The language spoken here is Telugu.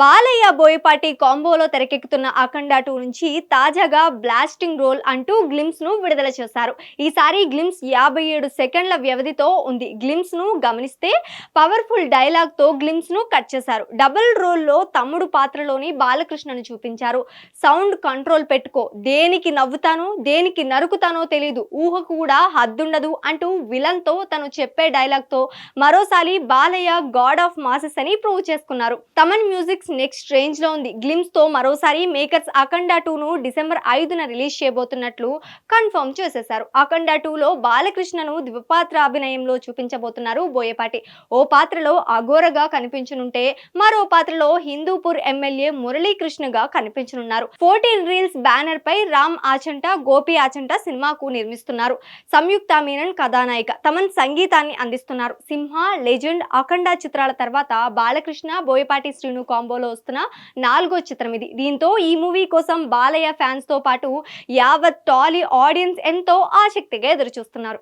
బాలయ్య బోయపాటి కాంబోలో తెరకెక్కుతున్న అఖండ 2 నుంచి తాజాగా బ్లాస్టింగ్ రోల్ అంటూ గ్లిమ్స్ ను విడుదల చేశారు. ఈసారి గ్లిమ్స్ 57 సెకండ్ల వ్యవధితో ఉంది. గ్లిమ్స్ ను గమనిస్తే పవర్ఫుల్ డైలాగ్ తో గ్లిమ్స్ ను కట్ చేశారు. డబుల్ రోల్ లో తమ్ముడు పాత్రలోని బాలకృష్ణను చూపించారు. సౌండ్ కంట్రోల్ పెట్టుకో, దేనికి నవ్వుతానో దేనికి నరుకుతానో తెలీదు, ఊహకు కూడా హద్దుండదు అంటూ విలన్ తో తను చెప్పే డైలాగ్ తో మరోసారి బాలయ్య గాడ్ ఆఫ్ మాసెస్ అని ప్రూవ్ చేసుకున్నారు. తమన్ మ్యూజిక్ నెక్స్ట్ రేంజ్ లో ఉంది. గ్లిమ్స్ తో మరోసారి మేకర్స్ అఖండ 2 ను డిసెంబర్ 5న రిలీజ్ చేయబోతున్నట్లు కన్ఫర్మ్ చేసేశారు. అఖండ 2 లో బాలకృష్ణను ద్విపాత్రాభినయంలో చూపించబోతున్నారు బోయపాటి. ఓ పాత్రలో అఘోరగా కనిపించనుంటే మరో పాత్రలో హిందూపూర్ ఎమ్మెల్యే మురళీకృష్ణగా కనిపించనున్నారు. 14 రీల్స్ బ్యానర్ పై రామ్ ఆచంట, గోపి ఆచంట సినిమాకు నిర్మిస్తున్నారు. సంయుక్త మీనన్ కథానాయిక, తమన్ సంగీతాన్ని అందిస్తున్నారు. సింహ, లెజెండ్, అఖండ చిత్రాల తర్వాత బాలకృష్ణ, బోయపాటి శ్రీను కాంబోలో వస్తున్న 4వ చిత్రం ఇది. దీంతో ఈ మూవీ కోసం బాలయ్య ఫ్యాన్స్ తో పాటు యావత్ టాలీ ఆడియన్స్ ఎంతో ఆసక్తిగా ఎదురుచూస్తున్నారు.